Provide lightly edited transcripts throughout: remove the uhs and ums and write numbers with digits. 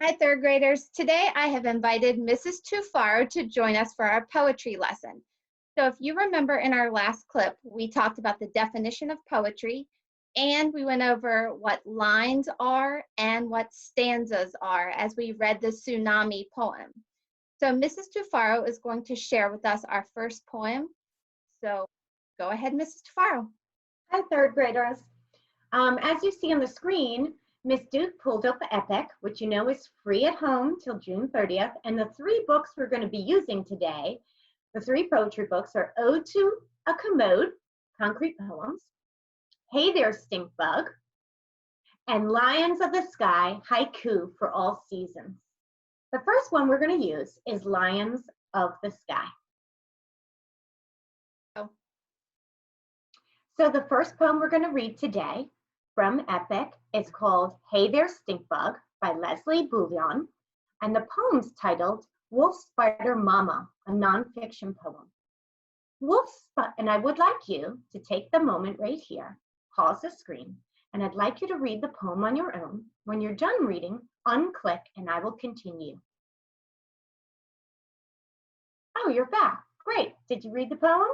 Hi, third graders. Today I have invited Mrs. Tufaro to join us for our poetry lesson. So if you remember in our last clip, we talked about the definition of poetry and we went over what lines are and what stanzas are as we read the tsunami poem. So Mrs. Tufaro is going to share with us our first poem. So go ahead, Mrs. Tufaro. Hi, third graders. As you see on the screen, Miss Duke pulled up Epic, which you know is free at home till June 30th. And the three books we're going to be using today, the three poetry books are Ode to a Commode, Concrete Poems, Hey There, Stinkbug, and Lions of the Sky, Haiku for All Seasons. The first one we're going to use is Lions of the Sky. So the first poem we're going to read today from Epic is called Hey There, Stinkbug by Leslie Bouillon, and the poem's titled Wolf Spider Mama, a nonfiction poem. And I would like you to take the moment right here, pause the screen, and I'd like you to read the poem on your own. When you're done reading, unclick and I will continue. Oh, you're back. Great. Did you read the poem?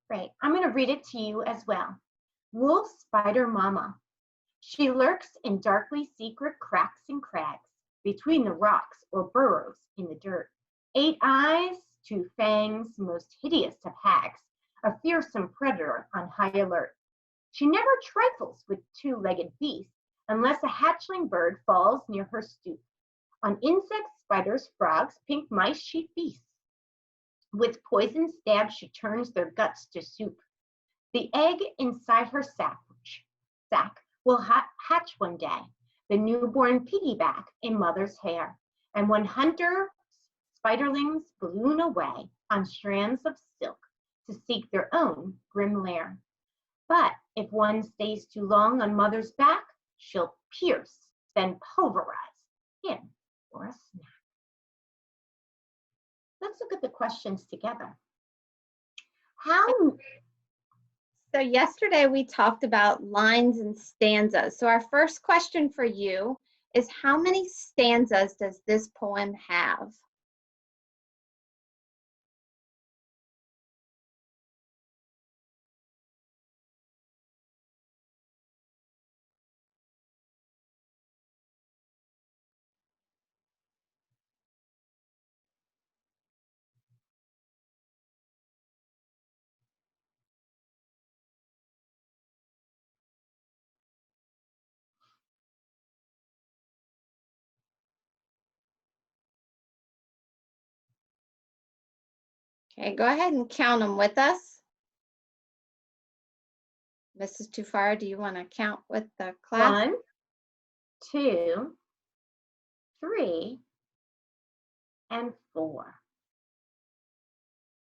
Great. I'm going to read it to you as well. Wolf Spider Mama. She lurks in darkly secret cracks and crags, between the rocks or burrows in the dirt. 8 eyes, 2 fangs, most hideous of hags, a fearsome predator on high alert. She never trifles with 2-legged beasts, unless a hatchling bird falls near her stoop. On insects, spiders, frogs, pink mice she feasts. With poison stabs she turns their guts to soup. The egg inside her sack will hatch one day, the newborn piggyback in mother's hair. And when hunter spiderlings balloon away on strands of silk to seek their own grim lair. But if one stays too long on mother's back, she'll pierce, then pulverize in for a snack. Let's look at the questions together. So yesterday we talked about lines and stanzas. So our first question for you is, how many stanzas does this poem have? Okay, go ahead and count them with us. Mrs. Tufaro, do you want to count with the class? 1, 2, 3, and 4.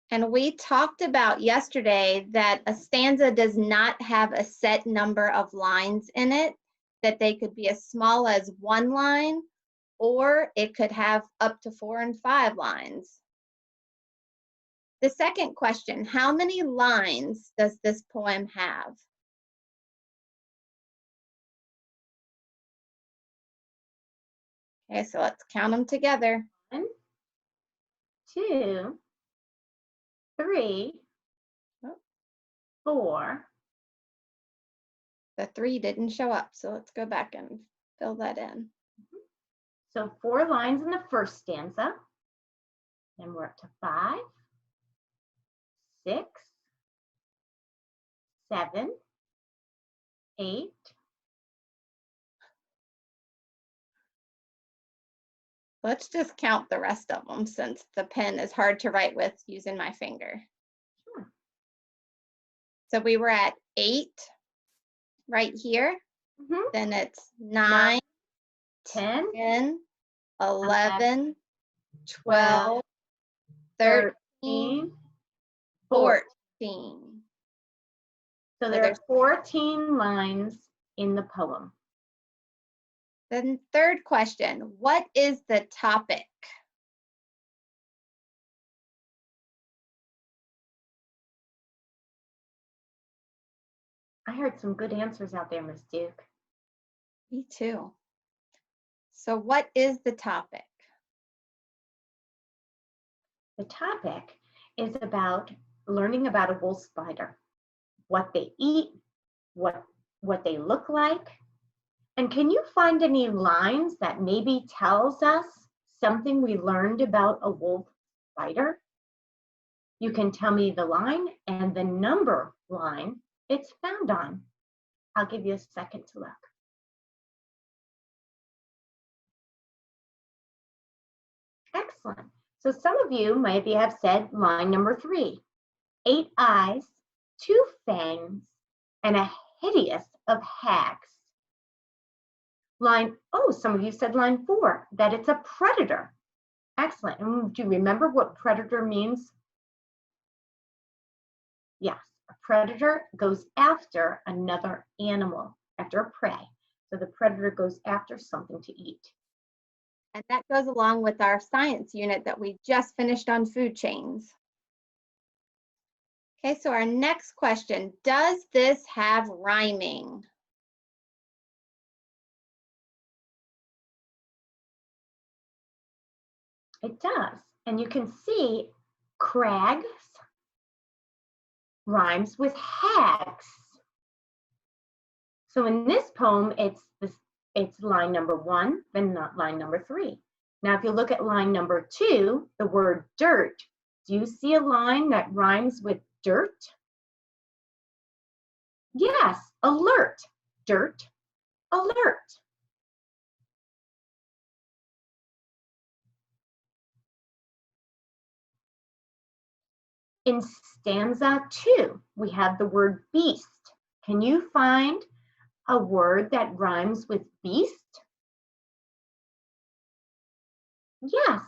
And we talked about yesterday that a stanza does not have a set number of lines in it, that they could be as small as 1 line, or it could have up to 4 and 5 lines. The second question, how many lines does this poem have? Okay, so let's count them together. 1, 2, 3, 4. The 3 didn't show up, so let's go back and fill that in. So 4 lines in the first stanza. Then we're up to 5, 6, 7, 8. Let's just count the rest of them since the pen is hard to write with using my finger. Sure. So we were at 8 right here. Then it's 9, 10, 11, 12, 13, 14. So there are 14 lines in the poem. Then third question, what is the topic? I heard some good answers out there, Miss Duke. Me too. So what is the topic? The topic is about learning about a wolf spider, what they eat, what they look like. And can you find any lines that maybe tells us something we learned about a wolf spider? You can tell me the line and the number line it's found on. I'll give you a second to look. Excellent. So some of you maybe have said line number 3. 8 eyes, 2 fangs, and a hideous of hags. Some of you said line 4, that it's a predator. Excellent. And do you remember what predator means? Yes, a predator goes after another animal, after a prey. So the predator goes after something to eat. And that goes along with our science unit that we just finished on food chains. Okay, so our next question, does this have rhyming? It does. And you can see crags rhymes with hags. So in this poem, it's line number 1, then not line number 3. Now, if you look at line number 2, the word dirt, do you see a line that rhymes with dirt? Yes, alert, dirt, alert. In stanza 2, we have the word beast. Can you find a word that rhymes with beast? Yes,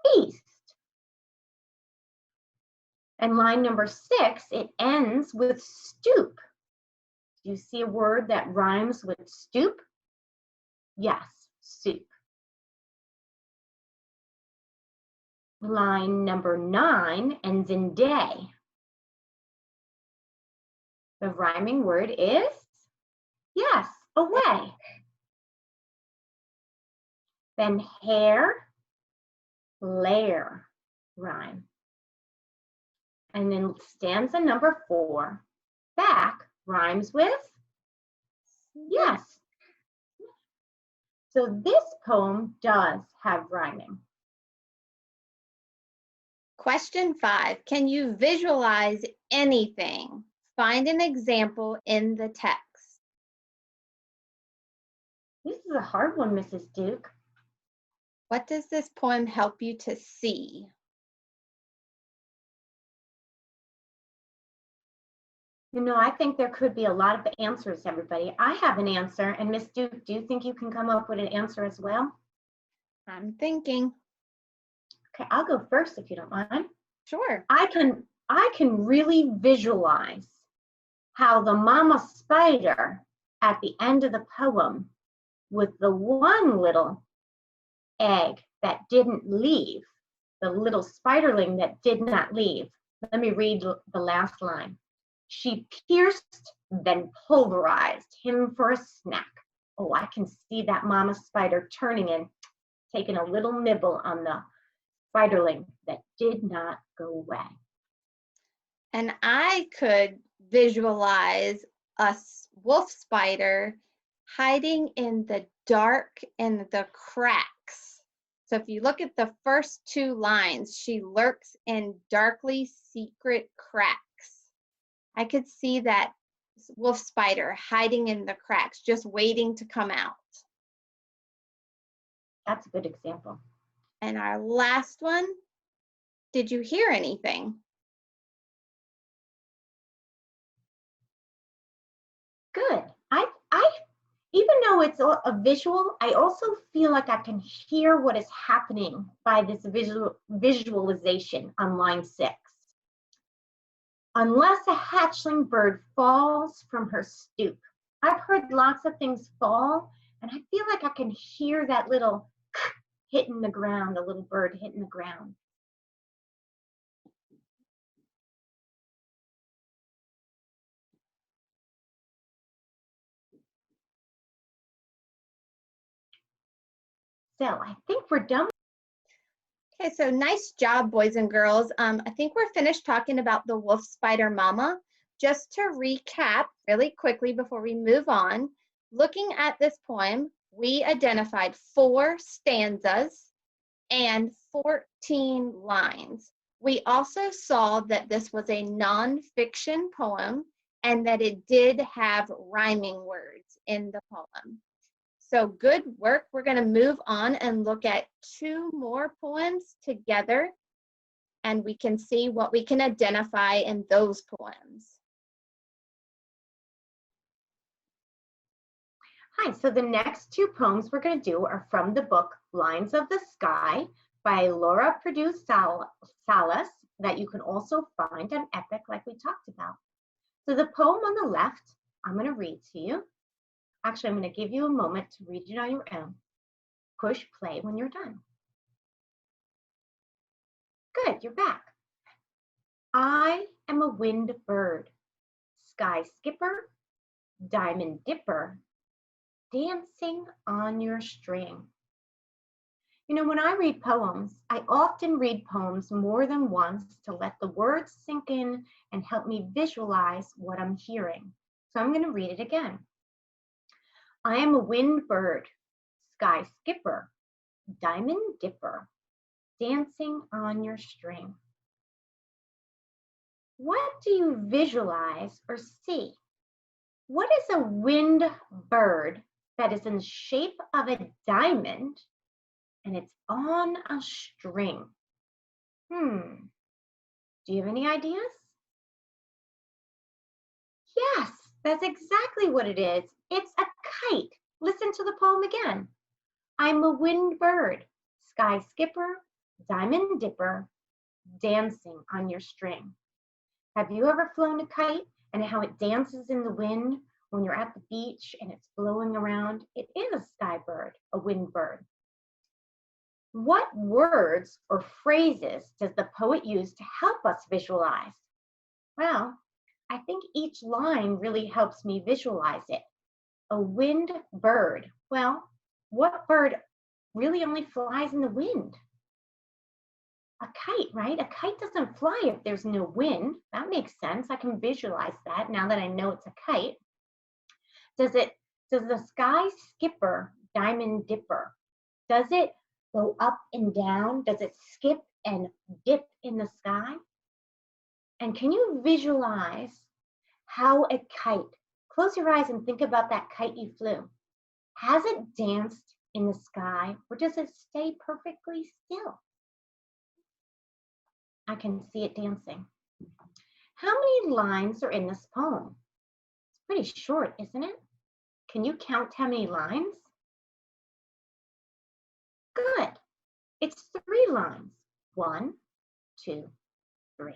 feast. And line number 6, it ends with stoop. Do you see a word that rhymes with stoop? Yes, soup. Line number 9 ends in day. The rhyming word is, yes, away. Then hair, lair, rhyme. And then stanza number 4, back, rhymes with, yes. So this poem does have rhyming. Question 5, can you visualize anything? Find an example in the text. This is a hard one, Mrs. Duke. What does this poem help you to see? You know, I think there could be a lot of answers, everybody. I have an answer, and Miss Duke, do you think you can come up with an answer as well? I'm thinking. Okay, I'll go first if you don't mind. Sure. I can really visualize how the mama spider at the end of the poem with the one little egg that didn't leave, the little spiderling that did not leave. Let me read the last line. She pierced, then pulverized him for a snack. Oh, I can see that mama spider turning and taking a little nibble on the spiderling that did not go away. And I could visualize a wolf spider hiding in the dark and the cracks. So if you look at the first 2 lines, she lurks in darkly secret cracks. I could see that wolf spider hiding in the cracks, just waiting to come out. That's a good example. And our last one, did you hear anything? Good. Even though it's a visual, I also feel like I can hear what is happening by this visualization on line 6. Unless a hatchling bird falls from her stoop. I've heard lots of things fall, and I feel like I can hear that little hitting the ground, a little bird hitting the ground. So I think we're done. Okay, so nice job, boys and girls. I think we're finished talking about the wolf spider mama. Just to recap really quickly before we move on, looking at this poem, we identified 4 stanzas and 14 lines. We also saw that this was a nonfiction poem and that it did have rhyming words in the poem. So good work. We're going to move on and look at 2 more poems together, and we can see what we can identify in those poems. Hi, so the next 2 poems we're going to do are from the book Lines of the Sky by Laura Perdue Salas, that you can also find on Epic like we talked about. So the poem on the left, I'm going to read to you. Actually, I'm going to give you a moment to read it on your own. Push play when you're done. Good, you're back. I am a wind bird, sky skipper, diamond dipper, dancing on your string. You know, when I read poems, I often read poems more than once to let the words sink in and help me visualize what I'm hearing. So I'm going to read it again. I am a wind bird, sky skipper, diamond dipper, dancing on your string. What do you visualize or see? What is a wind bird that is in the shape of a diamond and it's on a string? Do you have any ideas? Yes, that's exactly what it is. It's a kite. Listen to the poem again. I'm a wind bird, sky skipper, diamond dipper, dancing on your string. Have you ever flown a kite and how it dances in the wind when you're at the beach and it's blowing around? It is a sky bird, a wind bird. What words or phrases does the poet use to help us visualize? Well, I think each line really helps me visualize it. A wind bird. Well, what bird really only flies in the wind? A kite, right? A kite doesn't fly if there's no wind. That makes sense. I can visualize that now that I know it's a kite. Does the sky skipper, diamond dipper, does it go up and down? Does it skip and dip in the sky? And can you visualize how a kite, close your eyes and think about that kite you flew. Has it danced in the sky or does it stay perfectly still? I can see it dancing. How many lines are in this poem? It's pretty short, isn't it? Can you count how many lines? Good. It's 3 lines. 1, 2, 3.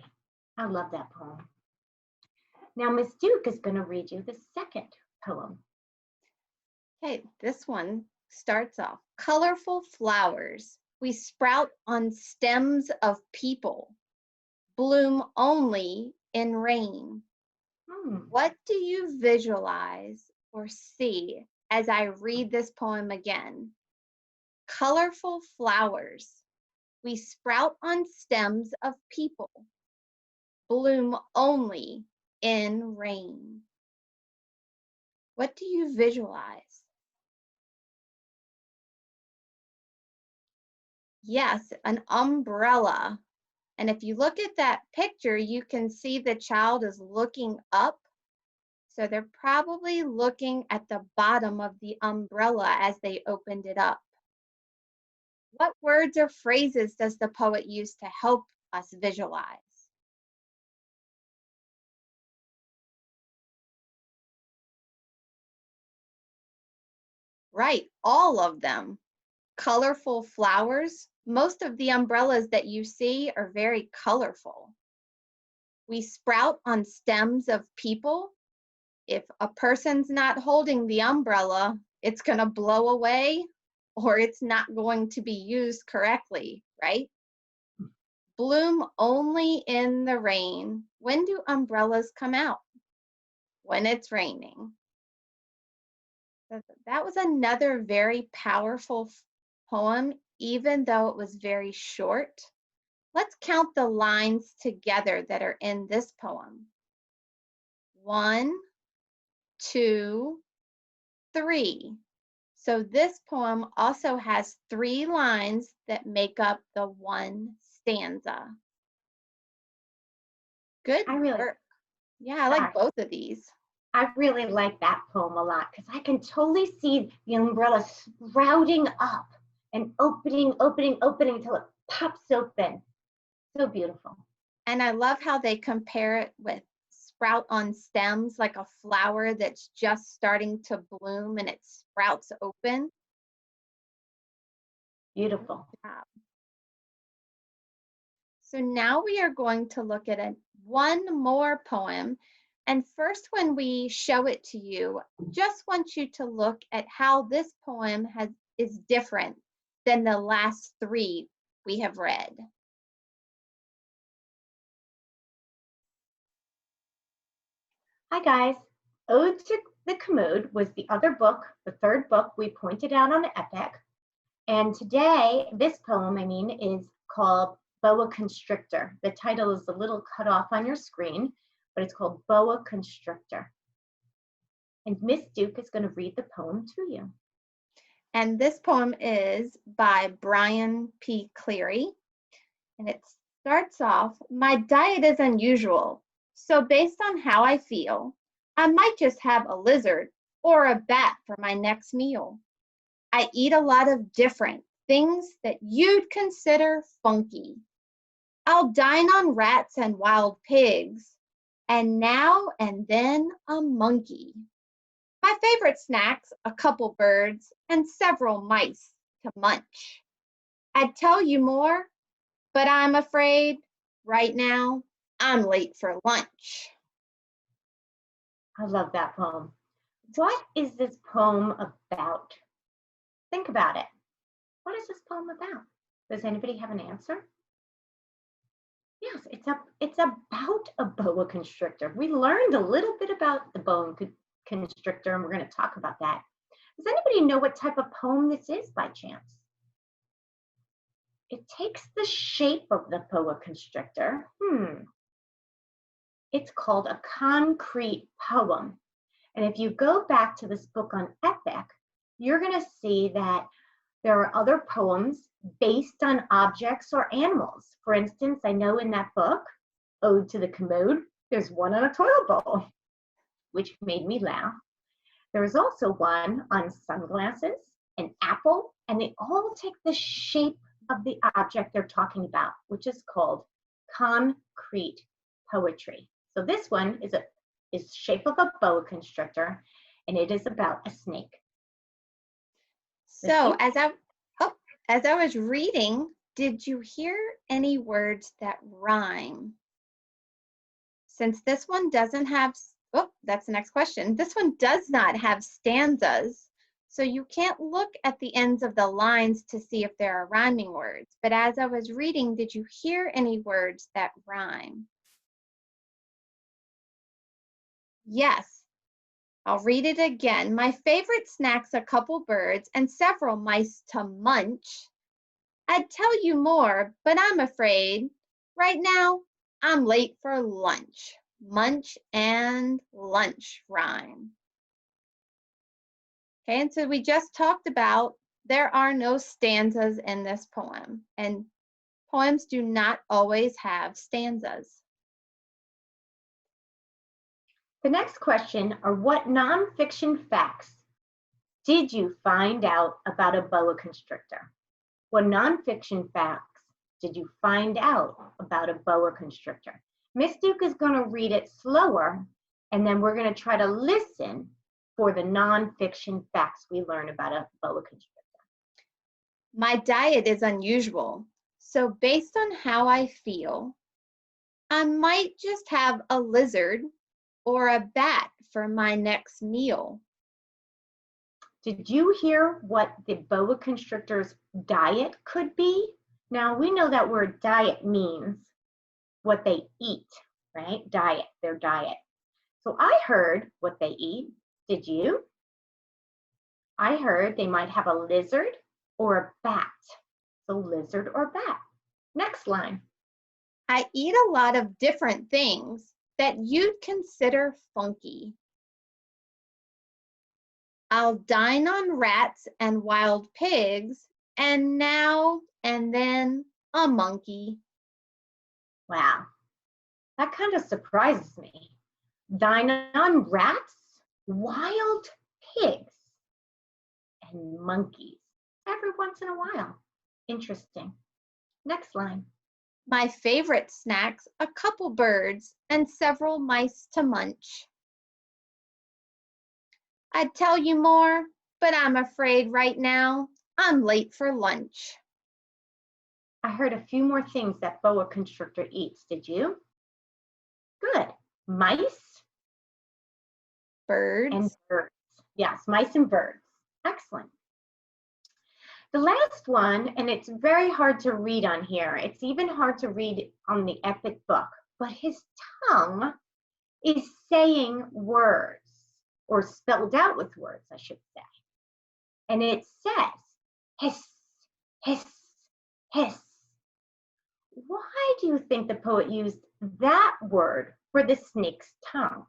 I love that poem. Now Miss Duke is going to read you the second poem. Okay, this one starts off. Colorful flowers. We sprout on stems of people. Bloom only in rain. What do you visualize or see as I read this poem again? Colorful flowers. We sprout on stems of people. Bloom only in rain. What do you visualize? Yes, an umbrella. And if you look at that picture, you can see the child is looking up. So they're probably looking at the bottom of the umbrella as they opened it up. What words or phrases does the poet use to help us visualize? Right, all of them. Colorful flowers. Most of the umbrellas that you see are very colorful. We sprout on stems of people. If a person's not holding the umbrella, it's going to blow away or it's not going to be used correctly, right? Bloom only in the rain. When do umbrellas come out? When it's raining. That was another very powerful poem, even though it was very short. Let's count the lines together that are in this poem. 1, 2, 3. So this poem also has 3 lines that make up the one stanza. Good work. Yeah, I like both of these. I really like that poem a lot because I can totally see the umbrella sprouting up and opening until it pops open. So beautiful. And I love how they compare it with sprout on stems, like a flower that's just starting to bloom and it sprouts open. Beautiful. So now we are going to look at one more poem. And first, when we show it to you, just want you to look at how this poem is different than the last 3 we have read. Hi guys. Ode to the Commode was the other book, the 3rd book we pointed out on the epic. And today, this poem, is called Boa Constrictor. The title is a little cut off on your screen, but it's called Boa Constrictor. And Miss Duke is going to read the poem to you. And this poem is by Brian P. Cleary. And it starts off, my diet is unusual. So based on how I feel, I might just have a lizard or a bat for my next meal. I eat a lot of different things that you'd consider funky. I'll dine on rats and wild pigs, and now and then a monkey. My favorite snacks, a couple birds and several mice to munch. I'd tell you more, but I'm afraid right now I'm late for lunch. I love that poem. What is this poem about? Think about it. What is this poem about? Does anybody have an answer? Yes, it's about a boa constrictor. We learned a little bit about the boa constrictor, and we're going to talk about that. Does anybody know what type of poem this is by chance? It takes the shape of the boa constrictor. It's called a concrete poem. And if you go back to this book on epic, you're going to see that there are other poems based on objects or animals. For instance, I know in that book, Ode to the Commode, there's one on a toilet bowl, which made me laugh. There is also one on sunglasses, an apple, and they all take the shape of the object they're talking about, which is called concrete poetry. So this one is shape of a boa constrictor, and it is about a snake. So as I was reading, did you hear any words that rhyme? Since this one doesn't have, that's the next question. This one does not have stanzas, so you can't look at the ends of the lines to see if there are rhyming words. But as I was reading, did you hear any words that rhyme? Yes. I'll read it again. My favorite snack's a couple birds and several mice to munch. I'd tell you more, but I'm afraid right now I'm late for lunch. Munch and lunch rhyme. Okay, and so we just talked about there are no stanzas in this poem, and poems do not always have stanzas. The next question are, what nonfiction facts did you find out about a boa constrictor? What nonfiction facts did you find out about a boa constrictor? Miss Duke is going to read it slower, and then we're going to try to listen for the nonfiction facts we learn about a boa constrictor. My diet is unusual, so based on how I feel, I might just have a lizard or a bat for my next meal. Did you hear what the boa constrictor's diet could be? Now, we know that word diet means what they eat, right? Diet, their diet. So I heard what they eat. Did you? I heard they might have a lizard or a bat? So lizard or bat. Next line. I eat a lot of different things that you'd consider funky. I'll dine on rats and wild pigs, and now and then a monkey. Wow, that kind of surprises me. Dine on rats, wild pigs, and monkeys every once in a while. Interesting. Next line. My favorite snacks, a couple birds and several mice to munch. I'd tell you more, but I'm afraid right now I'm late for lunch. I heard a few more things that boa constrictor eats. Did you? Good. Mice Birds. and birds. Yes, mice and birds. Excellent. The last one, and it's very hard to read on here. It's even hard to read on the Epic book, but his tongue is saying words, or spelled out with words, I should say. And it says, hiss, hiss, hiss. Why do you think the poet used that word for the snake's tongue?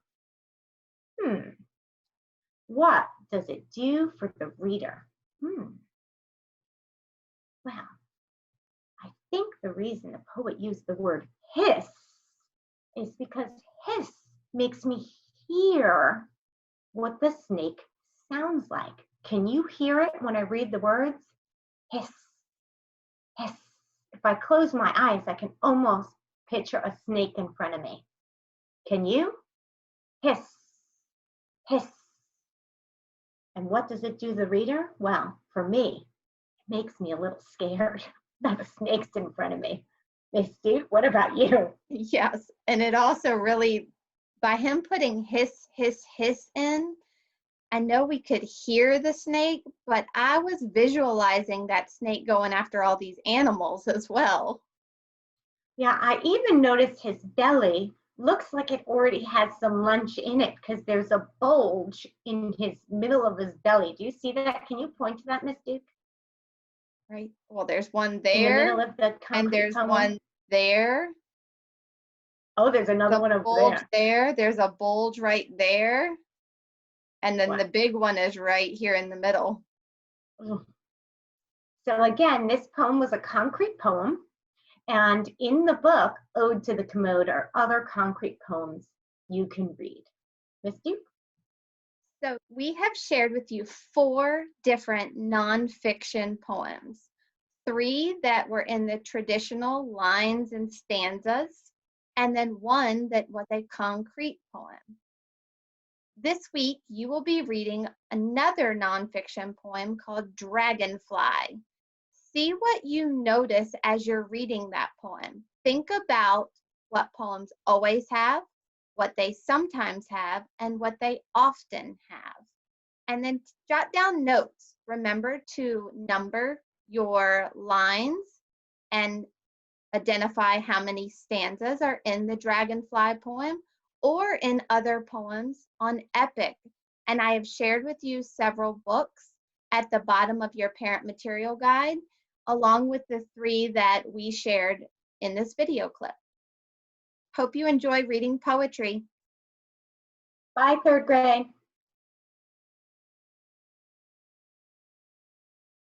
What does it do for the reader? Well, I think the reason the poet used the word hiss is because hiss makes me hear what the snake sounds like. Can you hear it when I read the words? Hiss, hiss. If I close my eyes, I can almost picture a snake in front of me. Can you? Hiss, hiss. And what does it do to the reader? Well, for me, it makes me a little scared that the snake's in front of me. Miss Steve, what about you? Yes, and it also really, by him putting hiss, hiss, hiss in, I know we could hear the snake, but I was visualizing that snake going after all these animals as well. Yeah, I even noticed his belly looks like it already has some lunch in it because there's a bulge in his middle of his belly. Do you see that? Can you point to that, Miss Duke? Right. Well, there's one In the there, middle of the and concrete there's poem. one there. Oh, there's another one over Bulge there. There's a bulge right there. And then Wow. the big one is right here in the middle. So again, this poem was a concrete poem. And in the book, Ode to the Commode, are other concrete poems you can read. Miss Duke? So we have shared with you 4 different nonfiction poems. 3 that were in the traditional lines and stanzas, and then 1 that was a concrete poem. This week, you will be reading another nonfiction poem called Dragonfly. See what you notice as you're reading that poem. Think about what poems always have, what they sometimes have, and what they often have. And then jot down notes. Remember to number your lines and identify how many stanzas are in the Dragonfly poem or in other poems on Epic. And I have shared with you several books at the bottom of your parent material guide, along with the 3 that we shared in this video clip. Hope you enjoy reading poetry. Bye, 3rd grade.